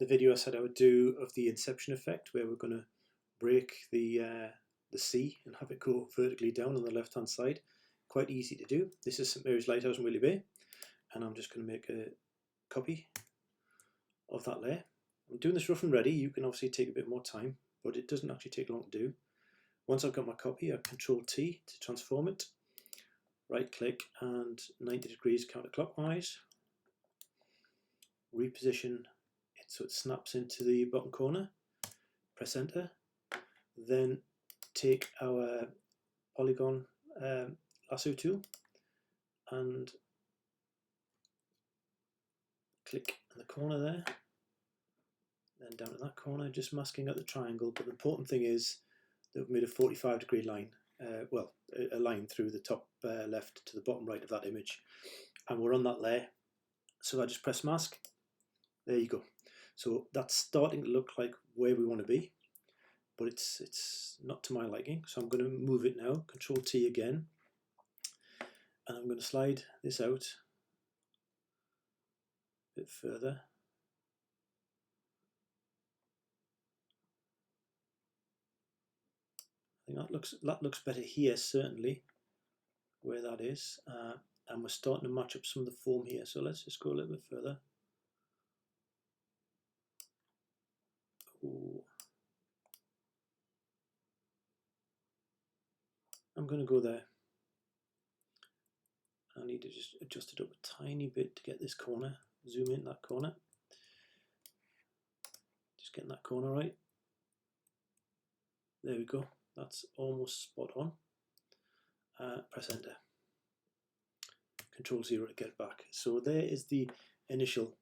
video I said I would do of the Inception effect, where we're going to break the C and have it go vertically down on the left hand side. Quite easy to do. This is St Mary's Lighthouse in Whaley Bay, and I'm just going to make a copy of that layer. I'm doing this rough and ready. You can obviously take a bit more time, but it doesn't actually take long to do. Once I've got my copy, I Control T to transform it, right click and 90 degrees counterclockwise, reposition it so it snaps into the bottom corner, press enter, then take our polygon lasso tool and click in the corner there, then down at that corner, just masking out the triangle. But the important thing is that we've made a 45-degree line, well, a line through the top left to the bottom right of that image, and we're on that layer. So I just press mask. There you go. So that's starting to look like where we want to be, but it's not to my liking. So I'm going to move it now. Control T again, and I'm going to slide this out a bit further. I think that looks better here, certainly, where that is, and we're starting to match up some of the form here. So let's just go a little bit further. Ooh. I'm going to go there. I need to just adjust it up a tiny bit to get this corner, zoom in that corner. Just getting that corner right. There we go. That's almost spot on. Press enter. Control 0 to get it back. So there is the initial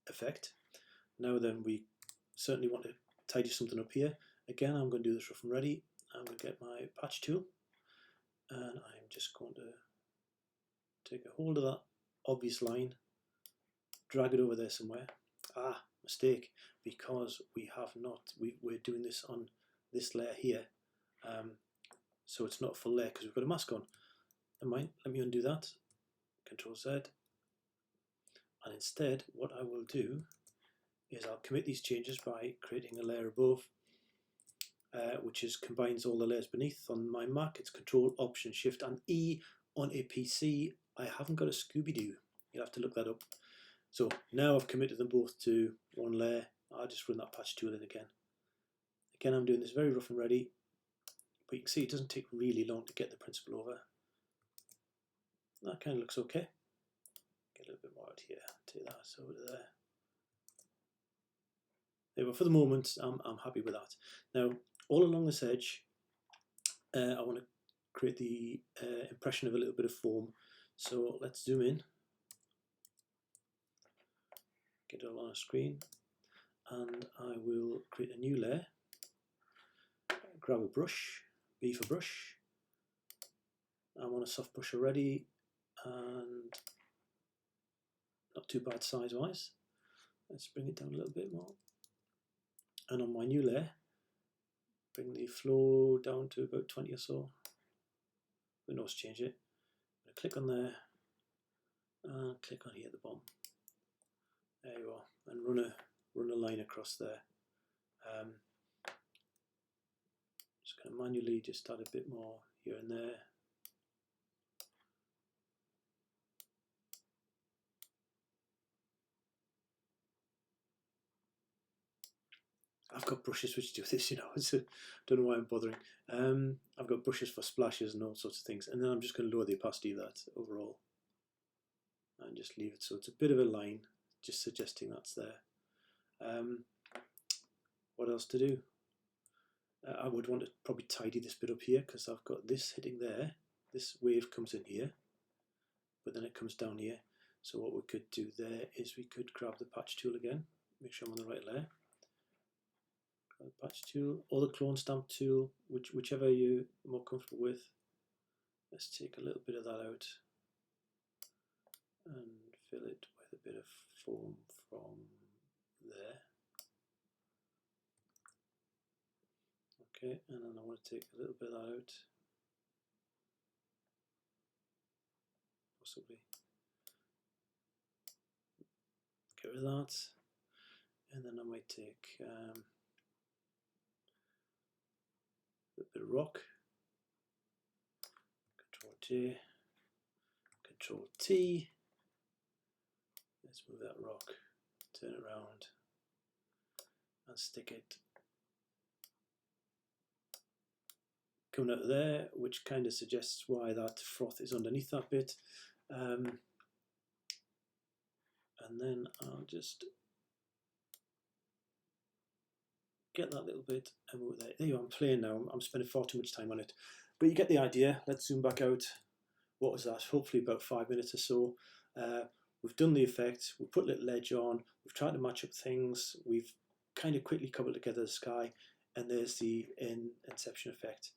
effect. Now then, we certainly want to tidy something up here. Again, I'm going to do this rough and ready. I'm going to get my patch tool, and I'm just going to take a hold of that obvious line, drag it over there somewhere. Mistake, because we have not, we're doing this on this layer here, so it's not a full layer because we've got a mask on. Never mind, let me undo that. Control Z, and instead what I will do is I'll commit these changes by creating a layer above, which combines all the layers beneath. On my Mac it's Control Option Shift and E. On a PC I haven't got a Scooby-Doo, you'll have to look that up. So now I've committed them both to one layer. I'll just run that patch tool in again. Again, I'm doing this very rough and ready, but you can see it doesn't take really long to get the principle over. That kind of looks okay. Get a little bit more out here, take that over to there. There, but for the moment, I'm happy with that. Now, all along this edge, I want to create the impression of a little bit of form. So let's zoom in, get it all on a screen, and I will create a new layer. Grab a brush, B for brush. I want a soft brush already, and not too bad size wise. Let's bring it down a little bit more. And on my new layer, bring the flow down to about 20 or so. We know to change it. I'm going to click on there and click on here at the bottom. There you are, and run a line across there. Just going to manually just add a bit more here and there. I've got brushes which do this, you know, so don't know why I'm bothering. I've got brushes for splashes and all sorts of things, and then I'm just going to lower the opacity of that overall and just leave it so it's a bit of a line, just suggesting that's there. What else to do? I would want to probably tidy this bit up here because I've got this hitting there. This wave comes in here, but then it comes down here. So what we could do there is we could grab the patch tool again, make sure I'm on the right layer. Grab the patch tool or the clone stamp tool, whichever you're more comfortable with. Let's take a little bit of that out and fill it with a bit of foam from there. Okay, and then I want to take a little bit of that out, possibly get rid of that, and and then I might take a bit of rock, Control J, Control T. Let's move that rock, turn it around, and stick it coming out of there, which kind of suggests why that froth is underneath that bit. And then I'll just get that little bit and move there. There you go, I'm playing now. I'm spending far too much time on it. But you get the idea. Let's zoom back out. What was that? Hopefully about 5 minutes or so. We've done the effect. We've put a little edge on. We've tried to match up things. We've kind of quickly cobbled together the sky. And there's the Inception effect.